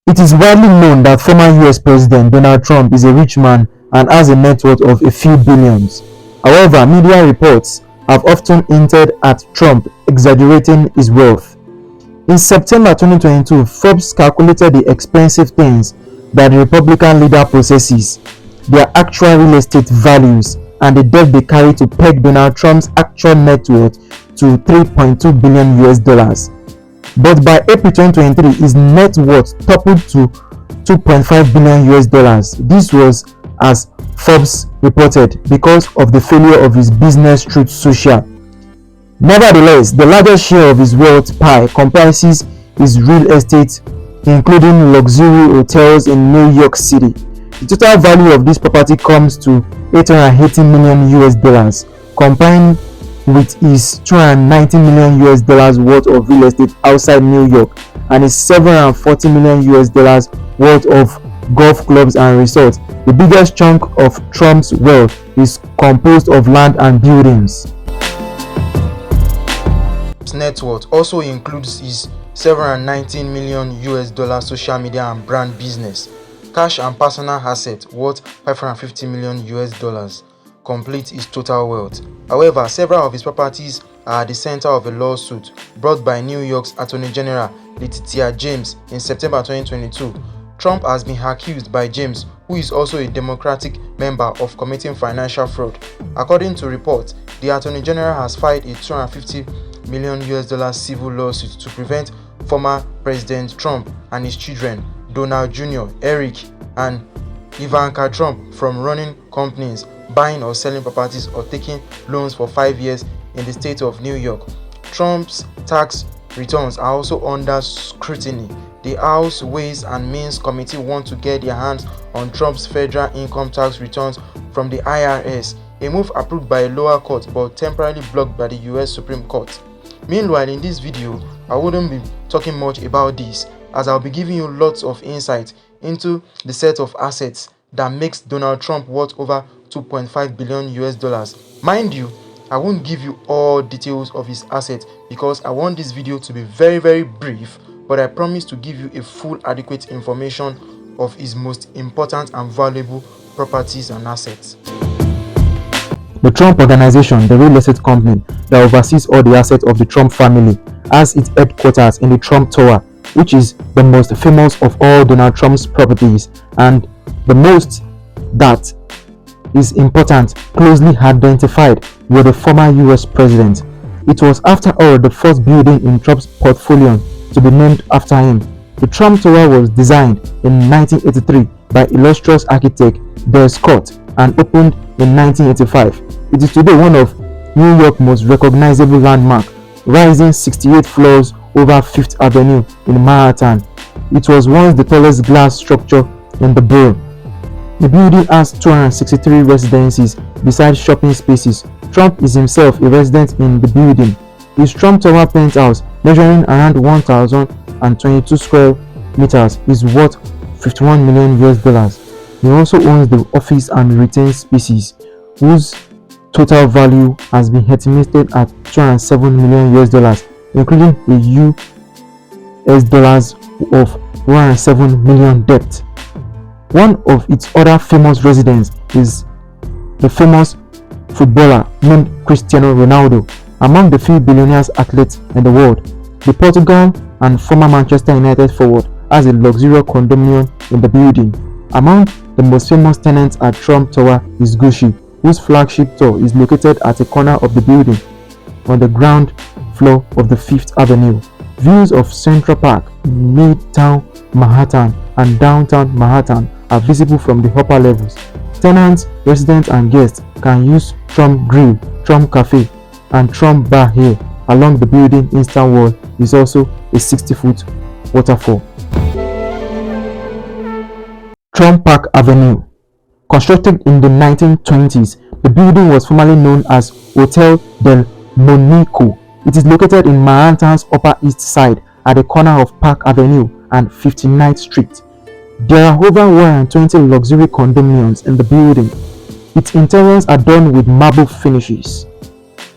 It is widely known that former US President Donald Trump is a rich man and has a net worth of a few billions. However, media reports have often hinted at Trump exaggerating his wealth. In September 2022, Forbes calculated the expensive things that the Republican leader possesses, their actual real estate values, and the debt they carry to peg Donald Trump's actual net worth to $3.2 billion US. But by April 2023, his net worth toppled to $2.5 billion US. This was, as Forbes reported, because of the failure of his business Truth Social. Nevertheless, the largest share of his wealth pie comprises his real estate, including luxury hotels in New York City. The total value of this property comes to $880 million US, combined with his $290 million US worth of real estate outside New York and his $740 million US worth of golf clubs and resorts. The biggest chunk of Trump's wealth is composed of land and buildings. His net worth also includes his $719 million US social media and brand business. Cash and personal assets worth $550 million US complete his total wealth. However, several of his properties are at the center of a lawsuit brought by New York's Attorney General Letitia James in September 2022. Trump has been accused by James, who is also a Democratic member, of committing financial fraud. According to reports, the Attorney General has filed a $250 million US civil lawsuit to prevent former President Trump and his children, Donald Jr., Eric, and Ivanka Trump, from running companies, buying or selling properties, or taking loans for 5 years in the state of New York. Trump's tax returns are also under scrutiny. The House Ways and Means Committee want to get their hands on Trump's federal income tax returns from the IRS, a move approved by a lower court but temporarily blocked by the US Supreme Court. Meanwhile, in this video, I wouldn't be talking much about this, as I'll be giving you lots of insight into the set of assets that makes Donald Trump worth over $2.5 billion US. Mind you, I won't give you all details of his assets because I want this video to be very brief, but I promise to give you a full adequate information of his most important and valuable properties and assets. The Trump Organization, the real estate company that oversees all the assets of the Trump family, has its headquarters in the Trump Tower, which is the most famous of all Donald Trump's properties and the most that is important, closely identified with the former US president. It was, after all, the first building in Trump's portfolio to be named after him. The Trump Tower was designed in 1983 by illustrious architect Del Scott and opened in 1985. It is today one of New York's most recognizable landmarks, rising 68 floors over Fifth Avenue in Manhattan. It was once the tallest glass structure in the borough. The building has 263 residences besides shopping spaces. Trump is himself a resident in the building. His Trump Tower penthouse, measuring around 1,022 square meters, is worth $51 million US. He also owns the office and retail spaces, whose total value has been estimated at $207 million US, including the US dollars of $107 million debt. One of its other famous residents is the famous footballer named Cristiano Ronaldo. Among the few billionaires athletes in the world, the Portugal and former Manchester United forward has a luxurious condominium in the building. Among the most famous tenants at Trump Tower is Gucci, whose flagship store is located at a corner of the building on the ground floor of the Fifth Avenue. Views of Central Park, Midtown Manhattan, and downtown Manhattan are visible from the upper levels. Tenants, residents, and guests can use Trump Grill, Trump Cafe, and Trump Bar here. Along the building eastern wall is also a 60-foot waterfall. Trump Park Avenue. Constructed in the 1920s, the building was formerly known as Hotel del Monaco. It is located in Manhattan's Upper East Side at the corner of Park Avenue and 59th Street. There are over 120 luxury condominiums in the building. Its interiors are done with marble finishes,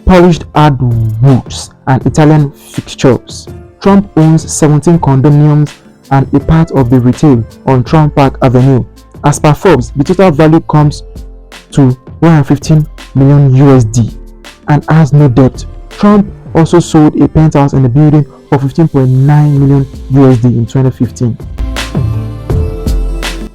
polished hardwoods, and Italian fixtures. Trump owns 17 condominiums and a part of the retail on Trump Park Avenue. As per Forbes, the total value comes to 115 million USD and has no debt. Trump also sold a penthouse in the building for 15.9 million USD in 2015.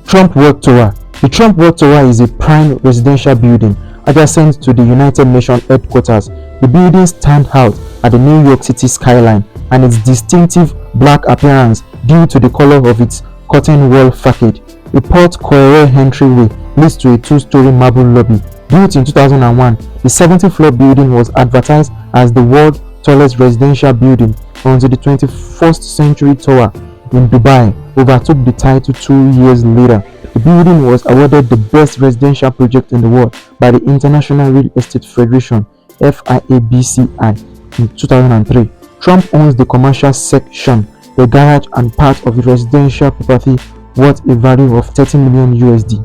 Trump World Tower. The Trump World Tower is a prime residential building adjacent to the United Nations headquarters. The building stands out at the New York City skyline and its distinctive black appearance due to the color of its curtain wall facade. A porte-cochere entryway leads to a two-story marble lobby. Built in 2001, the 70th floor building was advertised as the world's tallest residential building until the 21st Century Tower in Dubai overtook the title 2 years later. The building was awarded the best residential project in the world by the International Real Estate Federation (FIABCI) in 2003. Trump owns the commercial section, the garage, and part of the residential property worth a value of 30 million USD.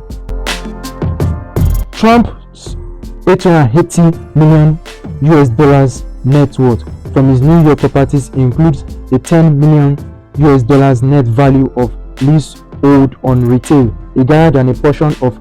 Trump's 880 million US dollars net worth from his New York properties includes a 10 million US dollars net value of leasehold on retail, a garage, and a portion of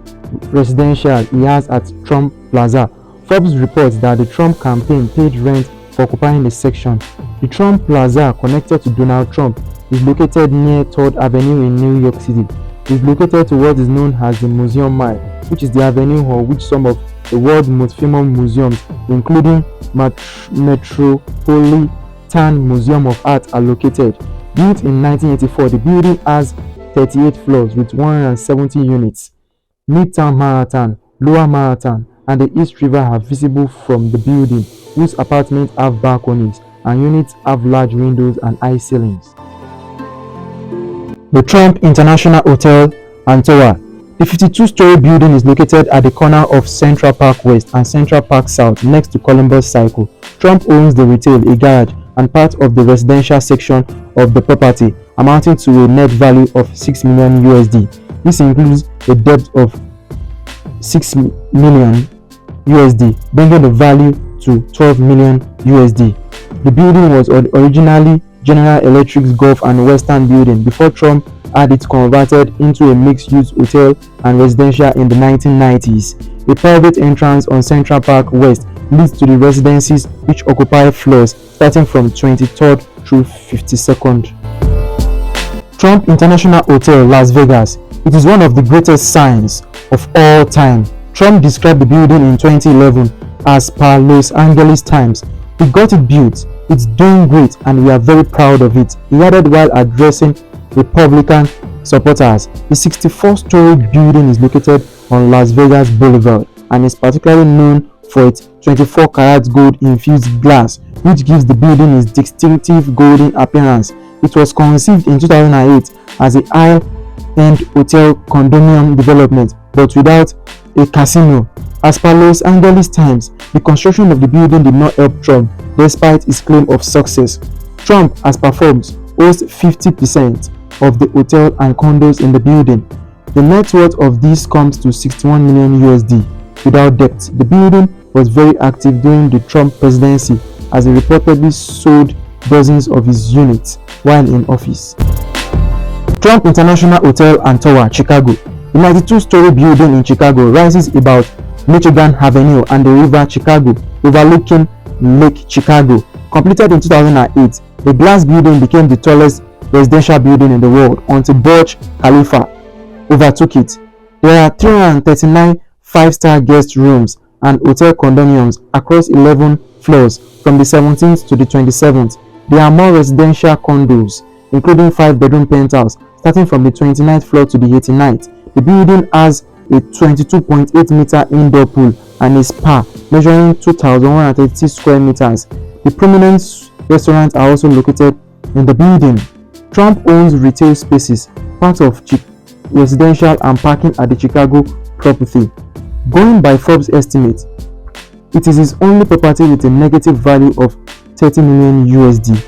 residential he has at Trump Plaza. Forbes reports that the Trump campaign paid rent for occupying the section. The Trump Plaza, connected to Donald Trump, is located near 3rd Avenue in New York City. It is located to what is known as the Museum Mile, which is the avenue on which some of the world's most famous museums, including Metropolitan Museum of Art, are located. Built in 1984, the building has 38 floors with 170 units. Midtown Manhattan, Lower Manhattan, and the East River are visible from the building, whose apartments have balconies and units have large windows and high ceilings. The Trump International Hotel and Tower. The 52-story building is located at the corner of Central Park West and Central Park South next to Columbus Circle. Trump owns the retail, a garage, and part of the residential section of the property, amounting to a net value of 6 million USD. This includes a debt of 6 million USD, bringing the value to 12 million USD. The building was originally General Electric's Gulf and Western building before Trump had it converted into a mixed-use hotel and residential in the 1990s. A private entrance on Central Park West leads to the residences, which occupy floors starting from 23rd through 52nd. Trump International Hotel, Las Vegas. It is one of the greatest signs of all time. Trump described the building in 2011 as per Los Angeles Times. "We got it built, it's doing great, and we are very proud of it," he added while addressing Republican supporters. The 64-story building is located on Las Vegas Boulevard and is particularly known for its 24-karat gold-infused glass, which gives the building its distinctive golden appearance. It was conceived in 2008 as a high-end hotel condominium development, but without a casino. As per Los Angeles Times, the construction of the building did not help Trump, despite his claim of success. Trump, as per Forbes, owns 50% of the hotel and condos in the building. The net worth of this comes to 61 million USD without debt. The building was very active during the Trump presidency, as he reportedly sold dozens of his units while in office. Trump International Hotel and Tower, Chicago. The 92-story building in Chicago rises about Michigan Avenue and the River Chicago, overlooking Lake Chicago. Completed in 2008, the glass building became the tallest residential building in the world until Burj Khalifa overtook it. There are 339 five-star guest rooms and hotel condominiums across 11 floors from the 17th to the 27th. There are more residential condos, including 5-bedroom penthouse, starting from the 29th floor to the 89th. The building has a 22.8-meter indoor pool and a spa measuring 2,130 square meters. The prominent restaurants are also located in the building. Trump owns retail spaces, part of residential and parking at the Chicago property. Going by Forbes' estimate, it is his only property with a negative value of 30 million USD.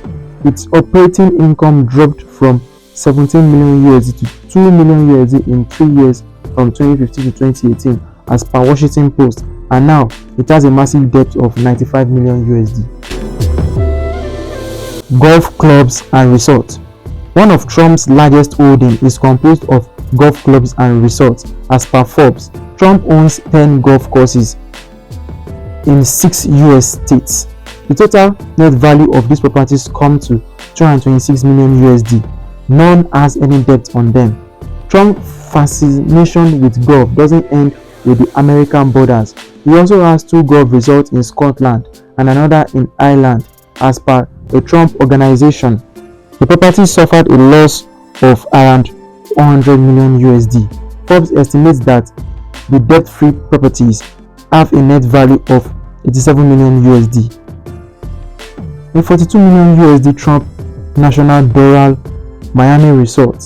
Its operating income dropped from 17 million USD to 2 million USD in 3 years from 2015 to 2018 as per Washington Post, and now it has a massive debt of 95 million USD. Golf clubs and resorts. One of Trump's largest holdings is composed of golf clubs and resorts. As per Forbes, Trump owns 10 golf courses in 6 US states. The total net value of these properties comes to 226 million USD. None has any debt on them. Trump's fascination with golf doesn't end with the American borders. He also has 2 golf resorts in Scotland and another in Ireland. As per the Trump Organization, the property suffered a loss of around 100 million USD. Forbes estimates that the debt-free properties have a net value of 87 million USD. The 42 million USD Trump National Doral Miami Resort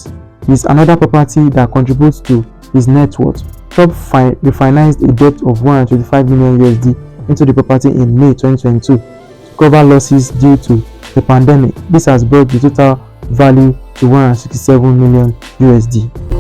is another property that contributes to his net worth. Trump refinanced a debt of 125 million USD into the property in May 2022 to cover losses due to the pandemic. This has brought the total value to 167 million USD.